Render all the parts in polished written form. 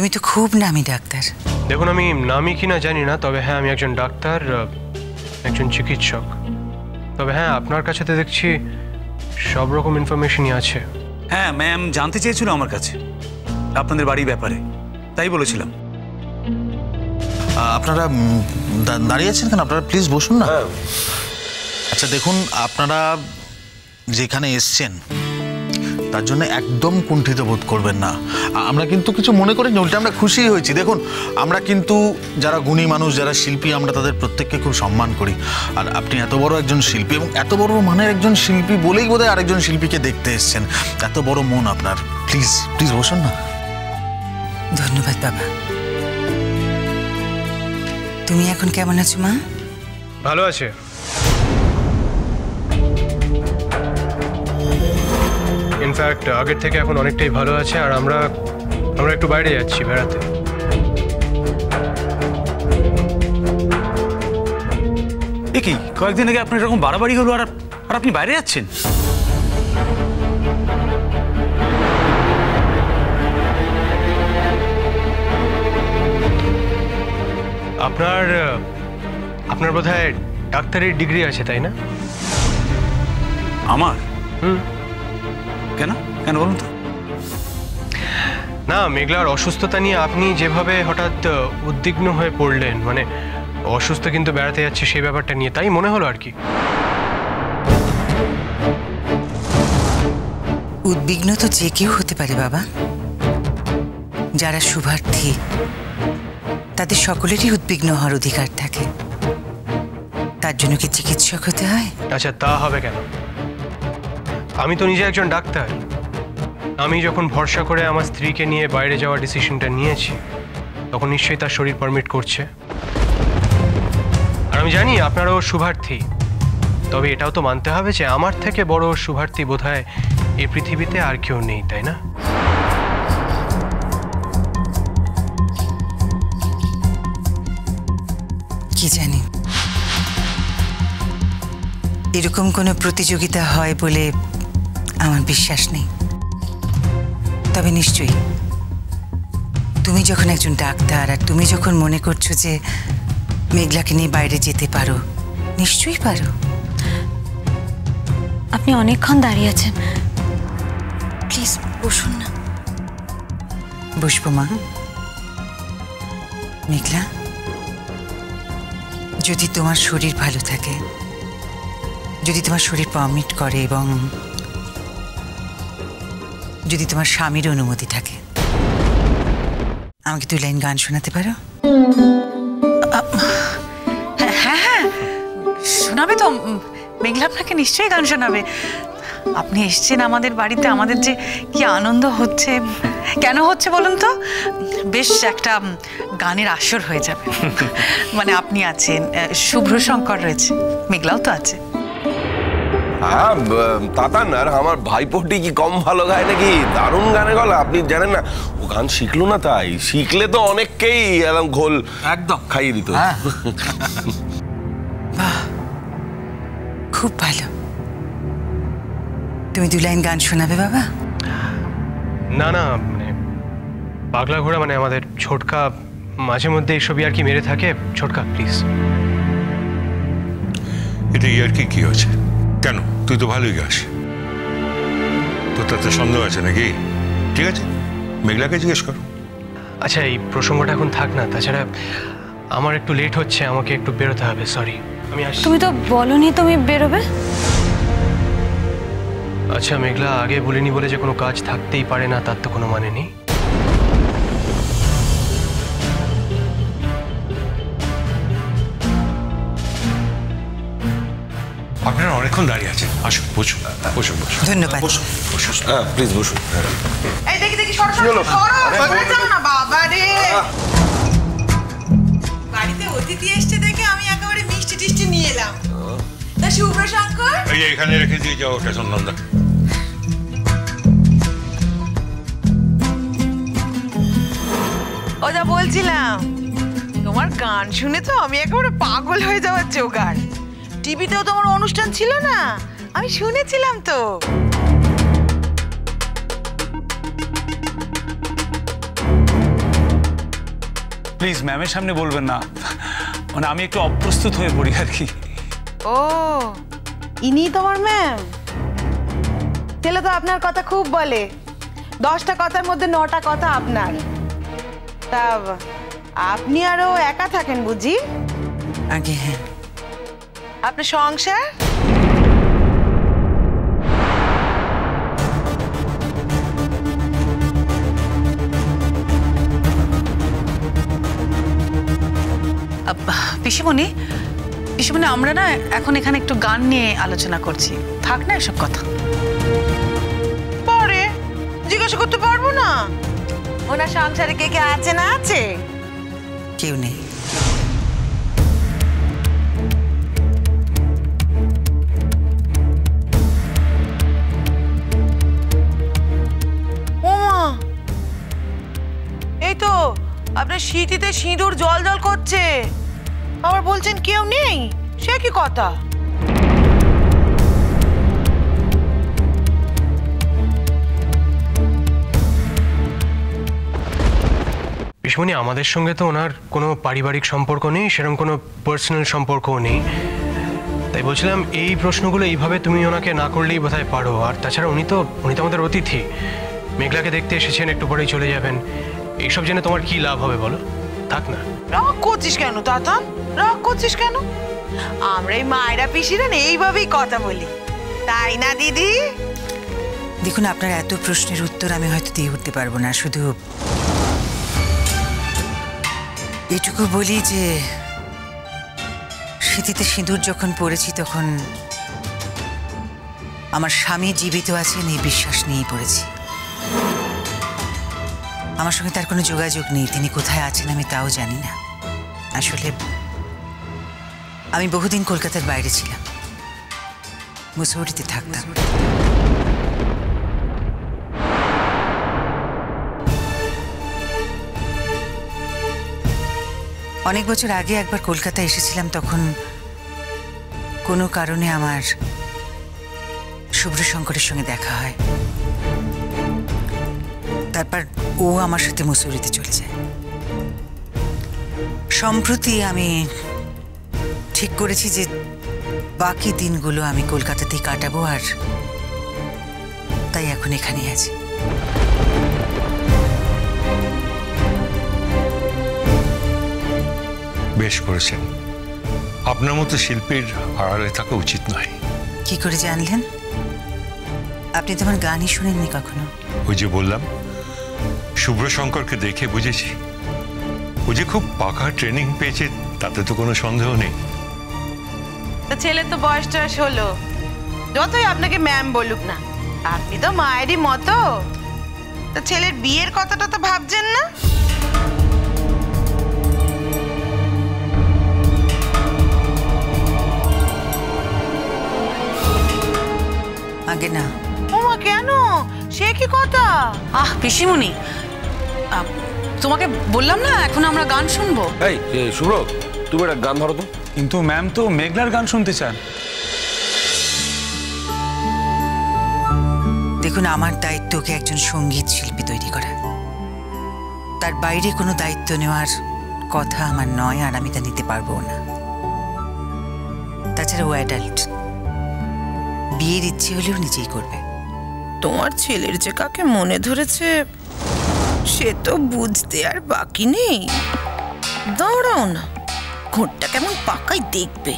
তুমি তো খুব নামি ডাক্তার। দেখুন, আমি নামি কিনা জানি না, তবে হ্যাঁ আমি একজন ডাক্তার, একজন চিকিৎসক। তবে হ্যাঁ, আপনার কাছে তো দেখছি সব রকম ইনফরমেশনই আছে। হ্যাঁ, ম্যাম জানতে চেয়েছিল আমার কাছে আপনাদের বাড়ির ব্যাপারে, তাই বলেছিলাম। আপনারা দাঁড়িয়ে আছেন কেন? আপনারা প্লিজ বসুন না। আচ্ছা দেখুন, আপনারা যেখানে এসছেন তার জন্য একদম কুণ্ঠিত বোধ করবেন না। আমরা কিন্তু কিছু মনে করিনি, উল্টে আমরা খুশি হয়েছি। দেখুন, আমরা কিন্তু যারা গুণী মানুষ, যারা শিল্পী, আমরা তাদের প্রত্যেককে খুব সম্মান করি। আর আপনি এত বড় একজন শিল্পী এবং এত বড় মানের একজন শিল্পী বলেই বোধহয় আরেকজন শিল্পীকে দেখতে এসছেন। এত বড় মন আপনার। প্লিজ প্লিজ বসুন না। ধন্যবাদ বাবা। তুমি এখন কেমন আছো মা? ভালো আছে। ইনফ্যাক্ট আগের থেকে এখন অনেকটাই ভালো আছে। আর আমরা একটু বাইরে যাচ্ছি বেড়াতে। কি কয়েকদিন আগে আপনার এরকম বাড়াবাড়ি হলো আর আপনি বাইরে যাচ্ছেন? আপনার বোধহয় ডাক্তারের ডিগ্রি আছে, তাই না? আমার? কেন কেন বলুন তো। না, মেঘলার অসুস্থতা নিয়ে আপনি যেভাবে হঠাৎ উদ্বিগ্ন হয়ে পড়লেন, মানে অসুস্থ কিন্তু বেড়াতে যাচ্ছে সেই ব্যাপারটা নিয়ে, তাই মনে হলো আর কি। উদ্বিগ্ন তো যে কেউ হতে পারে বাবা। যারা শুভার্থী তাদের সকলেরই উদ্বিগ্ন হওয়ার অধিকার থাকে। তার জন্য কি চিকিৎসক হতে হয়? আচ্ছা, তা হবে কেন? আমি তো নিজে একজন ডাক্তার। আমি যখন ভরসা করে আমার স্ত্রীকে নিয়ে বাইরে যাওয়ার ডিসিশনটা নিয়েছি, তখন নিশ্চয়ই তার শরীর পারমিট করছে। আর আমি জানি আপনারাও শুভার্থী। তবে এটাও তো মানতে হবে যে আমার থেকে বড় শুভার্থী বোধহয় এই পৃথিবীতে আর কেউ নেই, তাই না? কি জানি, এরকম কোনো প্রতিযোগিতা হয় বলে আমার বিশ্বাস নেই। তবে নিশ্চয়ই তুমি যখন একজন ডাক্তার আর তুমি যখন মনে করছো যে মেঘলাকে নিয়ে বাইরে যেতে পারো, নিশ্চয়ই পারো। আপনি অনেকক্ষণ দাঁড়িয়ে আছেন, প্লিজ বসুন না। বসবো মা। মেঘলা, যদি তোমার শরীর ভালো থাকে, যদি তোমার শরীর পারমিট করে এবং যদি তোমার স্বামীর অনুমতি থাকে, আমাকে 2 লাইন গান শোনাতে পারো? হ্যাঁ হ্যাঁ, শোনাবে তো। মেঘলা আপনাকে নিশ্চয়ই গান শোনাবে। আপনি এসছেন আমাদের বাড়িতে, আমাদের যে কি আনন্দ হচ্ছে। কেন হচ্ছে বলুন তো? বেশ একটা গানের আসর হয়ে যাবে। মানে আপনি আছেন, শুভ্র শঙ্কর রয়েছে, মেঘলাও তো আছে। হ্যাঁ, তাতান আর আমার ভাইপোটি কি কম ভালো গায় নাকি? দারুণ গানে গলা। আপনি জানেন না, ও গান শিখলো না, তাই শিখলে তো অনেককেই এরকম ঘোল একদম খাইয়ে দিত। বাহ, খুব ভালো। তুমি 2 লাইন গান শোনাবে বাবা? না না, মানে পাগলা ঘোড়া মানে আমাদের ছোটকা মাঝে মধ্যে এইসবই আর কি মেরে থাকে। ছোটকা প্লিজ। এটা ইয়ার কি হচ্ছে? কেন, তুই তো ভালোই গাস, তোর তাতে সন্দেহ আছে নাকি? ঠিক আছে, মেঘলাকে জিজ্ঞেস কর। আচ্ছা, এই প্রসঙ্গটা এখন থাক না। তাছাড়া আমার একটু লেট হচ্ছে, আমাকে একটু বেরোতে হবে। সরি, আমি আসছি। তুমি তো বলনি তুমি বেরোবে। আচ্ছা মেঘলা, আগে বলিনি বলে যে কোনো কাজ থাকতেই পারে না তার তো কোনো মানে নেই। আপনারা অনেকক্ষণ দাঁড়িয়ে আছেন, আসুন বসুন বসুন বসুন। ধন্যবাদ। হ্যাঁ প্লিজ বসুন। এই দেখি দেখি, সরো সরো সরে যাও না বাবা রে। বাড়িতে অতিথি এসছে দেখে আমি একেবারে মিষ্টি টিষ্টি নিয়ে এলাম। তা শুভ্র শঙ্কর, এই এখানে রেখে দিয়ে যাও ওটা চন্দনদা। ও যা বলছিলাম, তোমার গান শুনে তো আমি একেবারে পাগল হয়ে যাওয়ার জোগাড়। টিভিতেও তোমার অনুষ্ঠান ছিল না, আমি শুনেছিলাম তো। প্লিজ ম্যামের সামনে বলবেন না, মানে আমি একটু অপ্রস্তুত হয়ে পড়ি আর কি। ও ইনি তোমার ম্যাম? ছেলে তো আপনার কথা খুব বলে, 10টা কথার মধ্যে 9টা কথা আপনার। তা আপনি আরো একা থাকেন বুঝি? আগে হ্যাঁ। আপনার সংসার? পিসিমণি, পিসিমণি, আমরা না এখন এখানে একটু গান নিয়ে আলোচনা করছি, থাক না এসব কথা। পরে জিজ্ঞাসা করতে পারবো না ওনার সংসারে কে কে আছে না আছে? কেউ নেই। ওমা, এই তো আপনার শীতিতে সিঁদুর জল জল করছে, আবার বলছেন কেউ নেই? সে কি কথা? পিসমণি, আমাদের সঙ্গে তো ওনার কোনো পারিবারিক সম্পর্ক নেই, সেরকম কোনো পার্সোনাল সম্পর্কও নেই। তাই বলছিলাম এই প্রশ্নগুলো এইভাবে তুমি ওনাকে না করলেই বোধহয় পারো। আর তাছাড়া উনি তো আমাদের অতিথি, মেঘলাকে দেখতে এসেছেন, একটু পরেই চলে যাবেন। এইসব জেনে তোমার কি লাভ হবে বলো? থাক না। রাগ করছিস কেন তাতান? রাগ করছিস কেন? আমরা এই মায়েরা পিসিরা এইভাবেই কথা বলি, তাই না দিদি? দেখুন, আপনার এত প্রশ্নের উত্তর আমি হয়তো দিয়ে উঠতে পারবো না, শুধু এটুকু বলি যে স্মৃতিতে সিঁদুর যখন পড়েছি তখন আমার স্বামী জীবিত আছেন এই বিশ্বাস নিয়েই পড়েছি। আমার সঙ্গে তার কোনো যোগাযোগ নেই, তিনি কোথায় আছেন আমি তাও জানি না। আসলে আমি বহুদিন কলকাতার বাইরে ছিলাম, মুসৌরিতে থাকতাম। অনেক বছর আগে একবার কলকাতা এসেছিলাম, তখন কোনো কারণে আমার শুভ্র শঙ্করের সঙ্গে দেখা হয়। তারপর ও আমার সাথে মুসৌরিতে চলে যায়। সম্প্রতি আমি ঠিক করেছি যে বাকি দিনগুলো আমি কলকাতাতেই কাটাবো, আর তাই এখন এখানেই আছি। বেশ করেছেন। আপনার মতো শিল্পীর আড়ালে থাকা উচিত নয়। কি করে জানলেন? আপনি তো আমার গানই শুনেননি কখনো। ওই যে বললাম, শুভ্র শঙ্করকে দেখে বুঝেছি ও যে খুব পাকা ট্রেনিং পেয়েছে, তাতে তো কোনো সন্দেহ নেই। তা ছেলের তো বয়স টয়স হলো, যতই আপনাকে ম্যাম বলুক না, আপনি তো মায়েরই মতো। তা ছেলের বিয়ের কথাটা তো ভাবছেন না? আগে না। ওমা, কেন? সে কি কথা? পিসিমণি, তোমাকে বললাম না এখন আমরা গান শুনবো। এই শুভ্র, তুমি একটা গান ধরো তো। কিন্তু ম্যাম তো মেঘলার গান শুনতে চান। দেখুন, আমার দায়িত্ব ওকে একজন সঙ্গীত শিল্পী তৈরি করা, তার বাইরে কোনো দায়িত্ব নেওয়ার কথা আমার নয়, আর আমি তা নিতে পারবো না। তাছাড়া ও অ্যাডাল্ট, বিয়ের ইচ্ছে হলেও নিজেই করবে। তোমার ছেলের যে কাকে মনে ধরেছে সে তো বুঝতে আর বাকি নেই। দাঁড়াও না, ঘোরটা কেমন পাকাই দেখবে।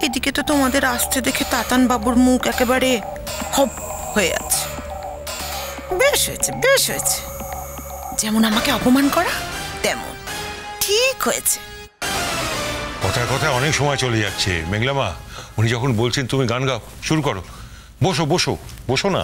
এদিকে তো তোমাদের আসতে দেখে তাতান বাবুর মুখ একেবারে হপ হয়ে আছে। বেশ হয়েছে, বেশ হয়েছে। যেমন আমাকে অপমান করা, তেমন ঠিক হয়েছে। কথায় কথায় অনেক সময় চলে যাচ্ছে। মেঘলা মা, উনি যখন বলছেন তুমি গান গাও, শুরু করো। বসো বসো বসো না।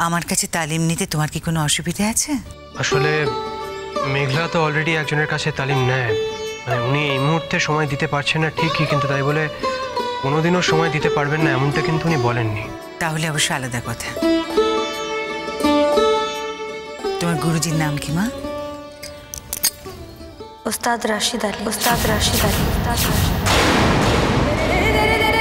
আমার কাছে তালিম নিতে তোমার কি কোনো অসুবিধা আছে? আসলে মেঘলা তো অলরেডি একজনের কাছে তালিম নেয়, মানে উনি এই মুহূর্তে সময় দিতে পারছেন না ঠিকই, কিন্তু তাই বলে কোনোদিনও সময় দিতে পারবেন না এমনটা কিন্তু উনি বলেননি। তাহলে অবশ্য আলাদা কথা। তোমার গুরুজির নাম কি মা? উস্তাদ রাশিদ আলী। উস্তাদ রাশিদ আলী। উস্তাদ রাশিদ আলী।